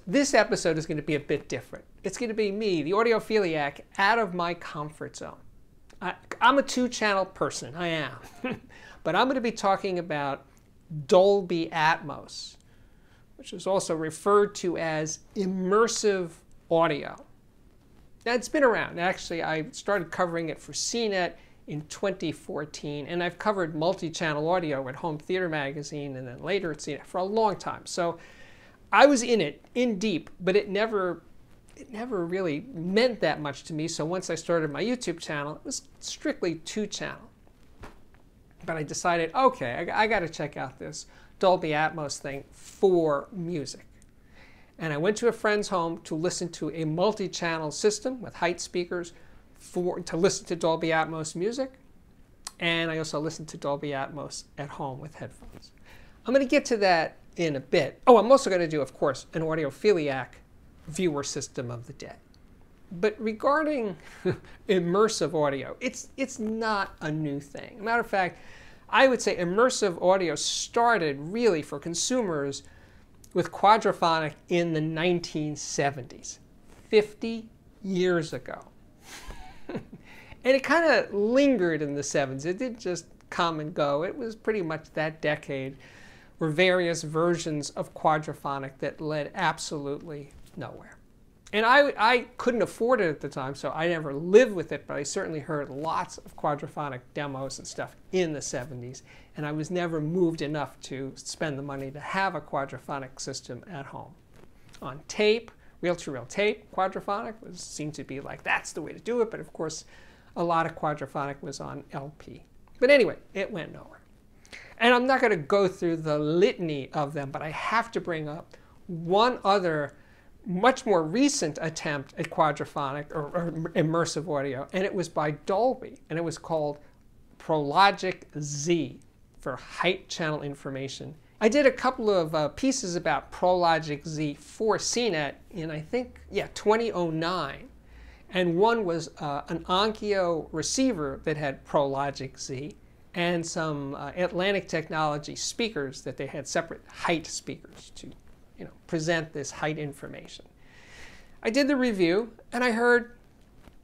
This episode is going to be a bit different. It's going to be me, the audiophiliac, out of my comfort zone. I'm a two-channel person, I am. But I'm going to be talking about Dolby Atmos, which is also referred to as immersive audio. Now, it's been around. Actually, I started covering it for CNET in 2014, and I've covered multi-channel audio at Home Theater Magazine and then later at CNET for a long time. So I was in it, in deep, but it never really meant that much to me. So once I started my YouTube channel, it was strictly two-channel. But I decided, okay, I got to check out this Dolby Atmos thing for music. And I went to a friend's home to listen to a multi-channel system with height speakers to listen to Dolby Atmos music. And I also listened to Dolby Atmos at home with headphones. I'm going to get to that in a bit. Oh, I'm also going to do, of course, an audiophiliac viewer system of the day. But regarding immersive audio, it's not a new thing. Matter of fact, I would say immersive audio started really for consumers with quadraphonic in the 1970s, 50 years ago. And it kind of lingered in the 70s. It didn't just come and go. It was pretty much that decade were various versions of quadraphonic that led absolutely nowhere. And I couldn't afford it at the time, so I never lived with it, but I certainly heard lots of quadraphonic demos and stuff in the 70s, and I was never moved enough to spend the money to have a quadraphonic system at home. On tape, reel-to-reel tape, quadraphonic seemed to be like, that's the way to do it, but of course, a lot of quadraphonic was on LP. But anyway, it went nowhere. And I'm not going to go through the litany of them, but I have to bring up one other much more recent attempt at quadraphonic or immersive audio, and it was by Dolby, and it was called Prologic Z for height channel information. I did a couple of pieces about Prologic Z for CNET in, I think, 2009. And one was an Onkyo receiver that had Prologic Z and some Atlantic Technology speakers that they had separate height speakers to present this height information. I did the review and I heard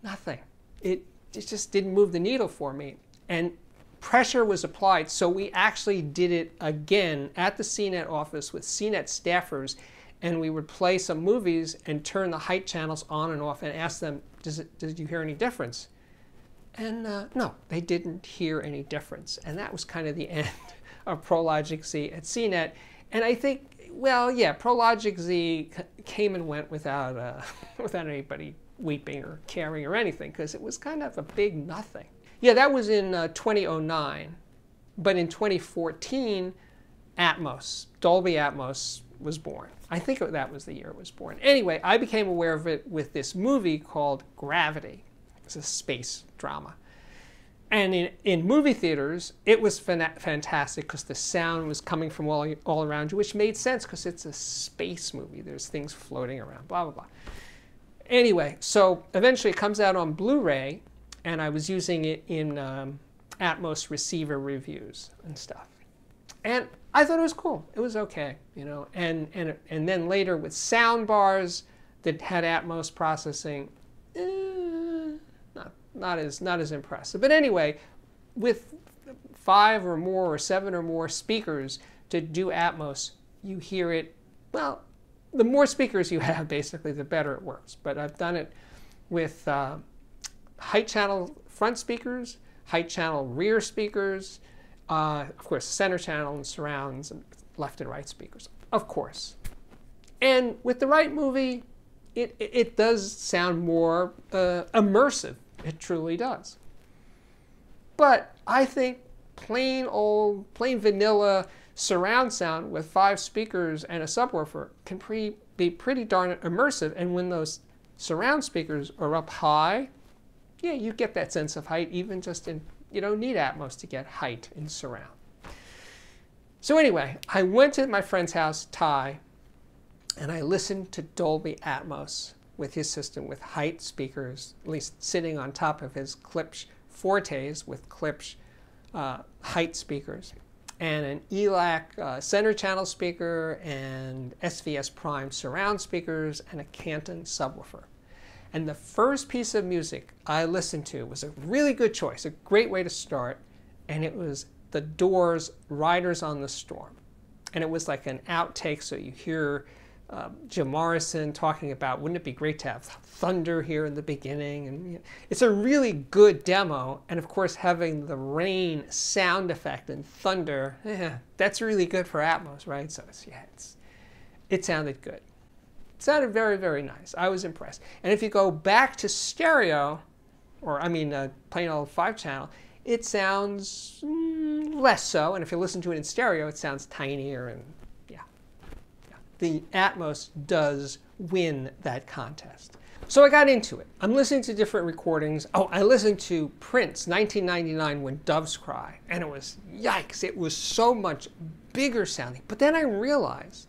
nothing. It just didn't move the needle for me. And pressure was applied, so we actually did it again at the CNET office with CNET staffers, and we would play some movies and turn the height channels on and off and ask them, did you hear any difference? And no, they didn't hear any difference. And that was kind of the end of Prologic Z at CNET. And I think, well, yeah, Prologic Z came and went without anybody weeping or caring or anything, because it was kind of a big nothing. Yeah, that was in 2009. But in 2014, Atmos, Dolby Atmos, was born. I think that was the year it was born. Anyway, I became aware of it with this movie called Gravity. It's a space drama. And in movie theaters, it was fantastic because the sound was coming from all around you, which made sense because it's a space movie. There's things floating around, blah, blah, blah. Anyway, so eventually it comes out on Blu-ray, and I was using it in Atmos receiver reviews and stuff. And I thought it was cool. It was okay, And then later with sound bars that had Atmos processing, not as impressive. But anyway, with 5 or more or 7 or more speakers to do Atmos, you hear it, well, the more speakers you have, basically, the better it works. But I've done it with height channel front speakers, height channel rear speakers, of course, center channel and surrounds, and left and right speakers, of course. And with the right movie, it does sound more immersive. It truly does. But I think plain vanilla surround sound with 5 speakers and a subwoofer can be pretty darn immersive. And when those surround speakers are up high, yeah, you get that sense of height even just in, you don't need Atmos to get height in surround. So anyway, I went to my friend's house, Ty, and I listened to Dolby Atmos with his system with height speakers, at least sitting on top of his Klipsch Fortes with Klipsch height speakers. and an ELAC center channel speaker, and SVS Prime surround speakers, and a Canton subwoofer. And the first piece of music I listened to was a really good choice, a great way to start, and it was The Doors' Riders on the Storm. And it was like an outtake, so you hear Jim Morrison talking about, wouldn't it be great to have thunder here in the beginning? And you know, it's a really good demo, and of course having the rain sound effect and thunder, that's really good for Atmos, right? So it sounded good. It sounded very, very nice. I was impressed. And if you go back to stereo, or I mean plain old 5-channel, it sounds less so. And if you listen to it in stereo, it sounds tinier. And yeah, the Atmos does win that contest. So I got into it. I'm listening to different recordings. Oh, I listened to Prince, 1999, When Doves Cry. And it was, yikes, it was so much bigger sounding. But then I realized,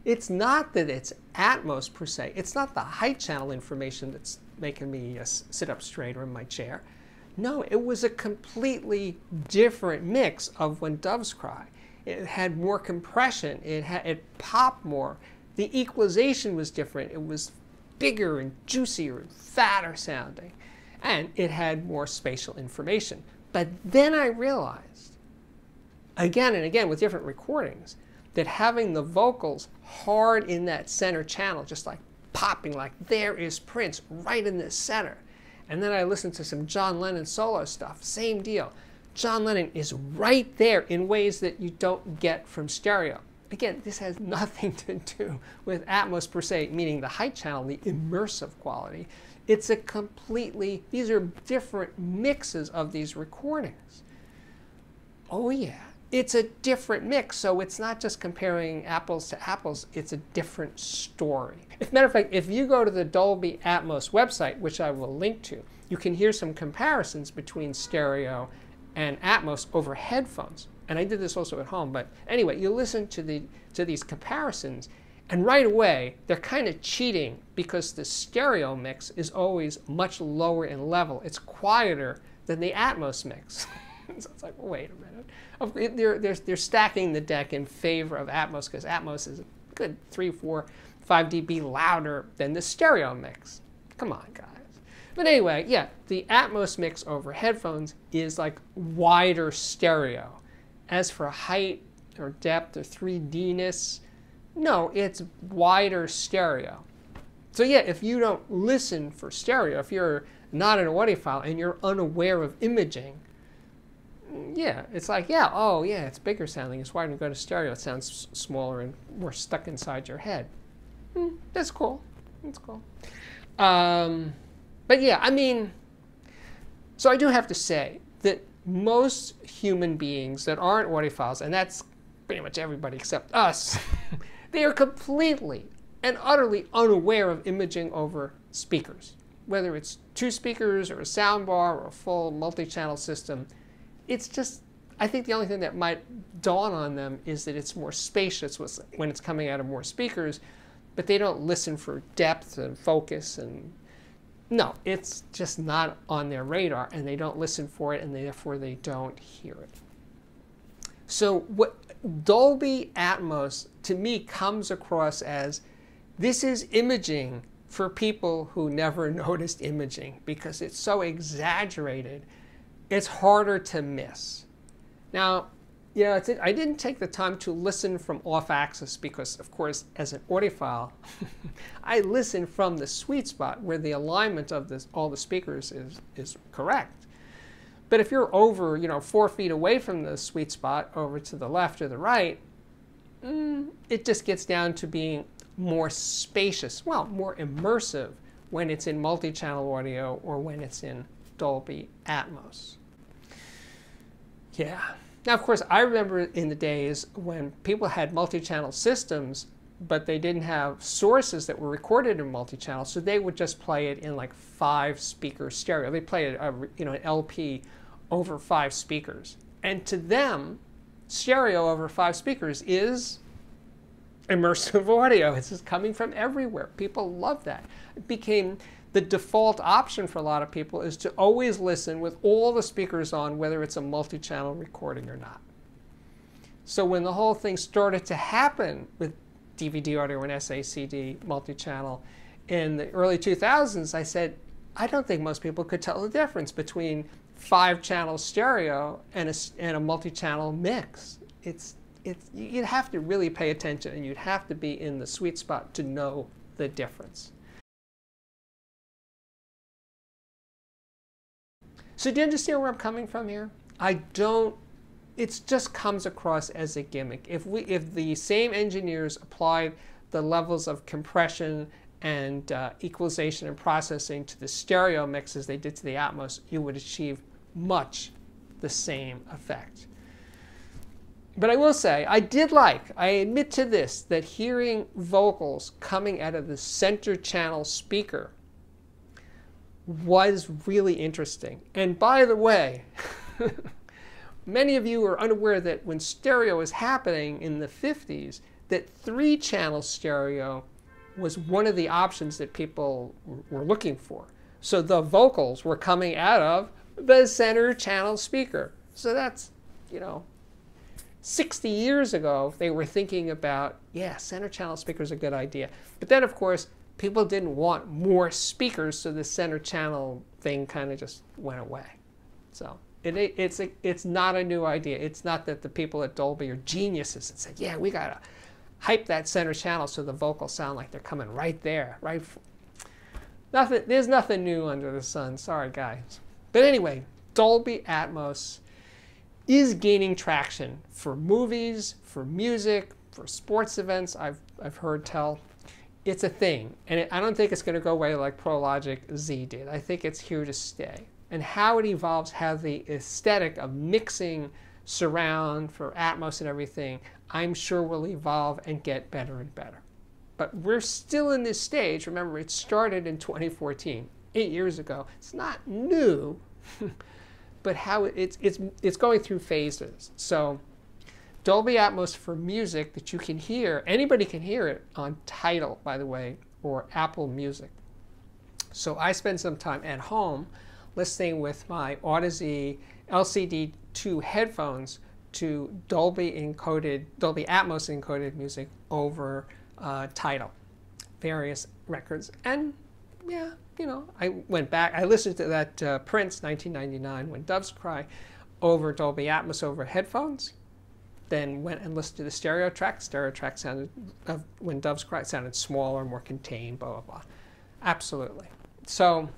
it's not that it's Atmos per se. It's not the height channel information that's making me sit up straighter in my chair. No, it was a completely different mix of When Doves Cry. It had more compression. It popped more. The equalization was different. It was bigger and juicier and fatter sounding. And it had more spatial information. But then I realized, again and again with different recordings, that having the vocals hard in that center channel, just like popping, like there is Prince right in the center. And then I listened to some John Lennon solo stuff, same deal. John Lennon is right there in ways that you don't get from stereo. Again, this has nothing to do with Atmos per se, meaning the height channel, the immersive quality. It's a completely, these are different mixes of these recordings. Oh yeah. It's a different mix, so it's not just comparing apples to apples, it's a different story. As a matter of fact, if you go to the Dolby Atmos website, which I will link to, you can hear some comparisons between stereo and Atmos over headphones. And I did this also at home, but anyway, you listen to these comparisons, and right away, they're kind of cheating because the stereo mix is always much lower in level. It's quieter than the Atmos mix. So it's like, wait a minute. They're stacking the deck in favor of Atmos because Atmos is a good 3, 4, 5 dB louder than the stereo mix. Come on, guys. But anyway, yeah, the Atmos mix over headphones is like wider stereo. As for height or depth or 3D-ness, no, it's wider stereo. So yeah, if you don't listen for stereo, if you're not an audiophile and you're unaware of imaging, yeah, it's like, yeah, oh yeah, it's bigger sounding. It's wider. Go to stereo, it sounds smaller and more stuck inside your head. That's cool. That's cool. But yeah, I mean, so I do have to say that most human beings that aren't audiophiles, and that's pretty much everybody except us, they are completely and utterly unaware of imaging over speakers. Whether it's 2 speakers or a soundbar or a full multi-channel system, it's just, I think the only thing that might dawn on them is that it's more spacious when it's coming out of more speakers, but they don't listen for depth and focus, and no, it's just not on their radar, and they don't listen for it, and therefore they don't hear it. So what Dolby Atmos to me comes across as, this is imaging for people who never noticed imaging because it's so exaggerated. It's harder to miss. Now, yeah, I didn't take the time to listen from off-axis because, of course, as an audiophile, I listen from the sweet spot where the alignment of all the speakers is correct. But if you're over, 4 feet away from the sweet spot, over to the left or the right, it just gets down to being more spacious, well, more immersive when it's in multi-channel audio or when it's in Dolby Atmos. Yeah. Now, of course, I remember in the days when people had multi-channel systems, but they didn't have sources that were recorded in multi-channel, so they would just play it in like 5-speaker stereo. They play it, an LP over 5 speakers. And to them, stereo over 5 speakers is immersive audio. It's just coming from everywhere. People love that. It became the default option for a lot of people is to always listen with all the speakers on, whether it's a multi-channel recording or not. So when the whole thing started to happen with DVD audio and SACD multi-channel in the early 2000s, I said, I don't think most people could tell the difference between 5-channel stereo and a multi-channel mix. You'd have to really pay attention, and you'd have to be in the sweet spot to know the difference. So do you understand where I'm coming from here? I don't. It just comes across as a gimmick. If the same engineers applied the levels of compression and equalization and processing to the stereo mix as they did to the Atmos, you would achieve much the same effect. But I will say, I admit to this, that hearing vocals coming out of the center channel speaker was really interesting. And by the way, many of you are unaware that when stereo was happening in the 50s, that 3-channel stereo was one of the options that people were looking for. So the vocals were coming out of the center channel speaker. So that's, 60 years ago, they were thinking about, yeah, center channel speaker is a good idea. But then, of course, people didn't want more speakers, so the center channel thing kind of just went away. So it's not a new idea. It's not that the people at Dolby are geniuses and said, yeah, we got to hype that center channel so the vocals sound like they're coming right there. There's nothing new under the sun. Sorry, guys. But anyway, Dolby Atmos is gaining traction for movies, for music, for sports events, I've heard tell. It's a thing, and I don't think it's going to go away like ProLogic Z did. I think it's here to stay. And how it evolves, how the aesthetic of mixing surround for Atmos and everything, I'm sure will evolve and get better and better. But we're still in this stage. Remember, it started in 2014, 8 years ago. It's not new, but how it's going through phases. So Dolby Atmos for music that you can hear, anybody can hear it on Tidal, by the way, or Apple Music. So I spend some time at home listening with my Audeze LCD2 headphones to Dolby Atmos encoded music over Tidal, various records. And yeah, I went back, I listened to that Prince 1999 When Doves Cry over Dolby Atmos over headphones. Then went and listened to the stereo track. Stereo track sounded, When Doves Cry, sounded smaller, more contained, blah, blah, blah. Absolutely. So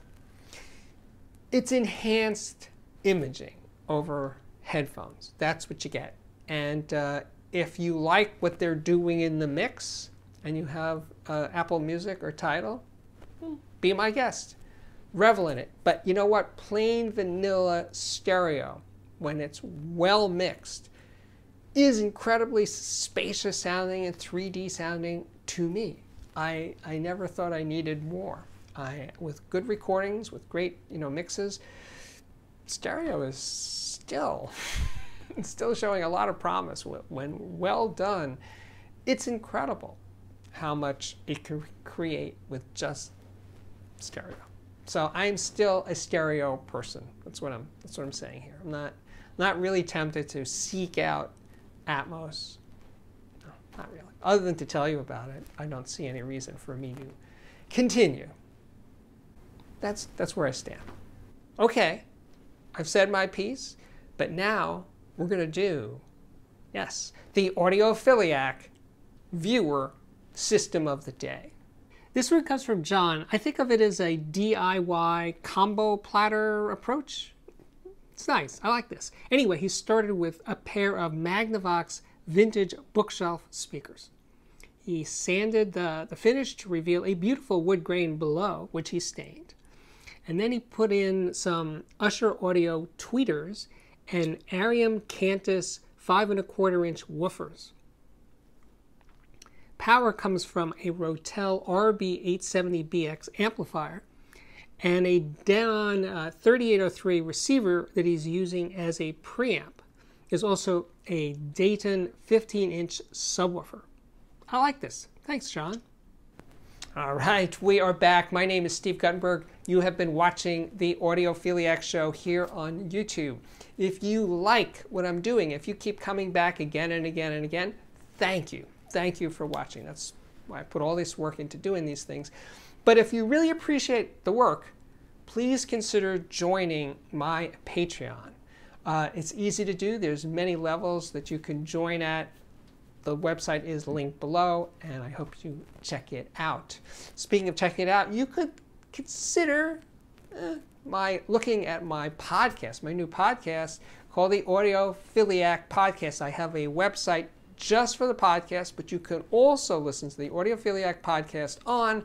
it's enhanced imaging over headphones. That's what you get. And if you like what they're doing in the mix and you have Apple Music or Tidal, be my guest. Revel in it. But you know what? Plain vanilla stereo, when it's well mixed, is incredibly spacious sounding and 3D sounding to me. I never thought I needed more. With good recordings, with great mixes, stereo is still showing a lot of promise. When well done, it's incredible how much it can create with just stereo. So I'm still a stereo person. That's what I'm saying here. I'm not really tempted to seek out Atmos. No, not really. Other than to tell you about it, I don't see any reason for me to continue. That's where I stand. Okay, I've said my piece, but now we're going to do, yes, the Audiophiliac viewer system of the day. This one comes from John. I think of it as a DIY combo platter approach. It's nice. I like this. Anyway, he started with a pair of Magnavox vintage bookshelf speakers. He sanded the finish to reveal a beautiful wood grain below, which he stained. And then he put in some Usher Audio tweeters and Arium Cantus 5 1/4-inch woofers. Power comes from a Rotel RB870BX amplifier and a Denon 3803 receiver that he's using as a preamp. There's also a Dayton 15-inch subwoofer. I like this. Thanks, John. All right, we are back. My name is Steve Guttenberg. You have been watching the Audiophiliac Show here on YouTube. If you like what I'm doing, if you keep coming back again and again and again, thank you. Thank you for watching. That's why I put all this work into doing these things. But if you really appreciate the work, please consider joining my Patreon. It's easy to do. There's many levels that you can join at. The website is linked below, and I hope you check it out. Speaking of checking it out, you could consider looking at my podcast, my new podcast called the Audiophiliac Podcast. I have a website just for the podcast, but you can also listen to the Audiophiliac Podcast on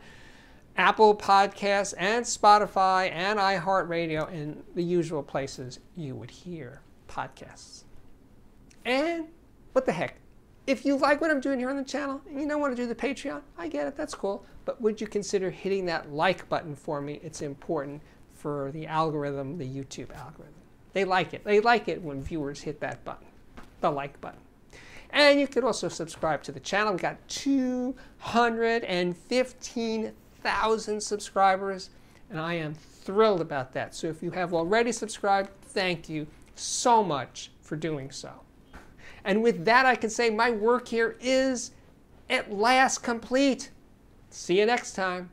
Apple Podcasts and Spotify and iHeartRadio and the usual places you would hear podcasts. And what the heck? If you like what I'm doing here on the channel and you don't want to do the Patreon, I get it, that's cool. But would you consider hitting that like button for me? It's important for the algorithm, the YouTube algorithm. They like it. They like it when viewers hit that button, the like button. And you could also subscribe to the channel. We've got 215,000 subscribers, and I am thrilled about that. So if you have already subscribed, thank you so much for doing so. And with that, I can say my work here is at last complete. See you next time.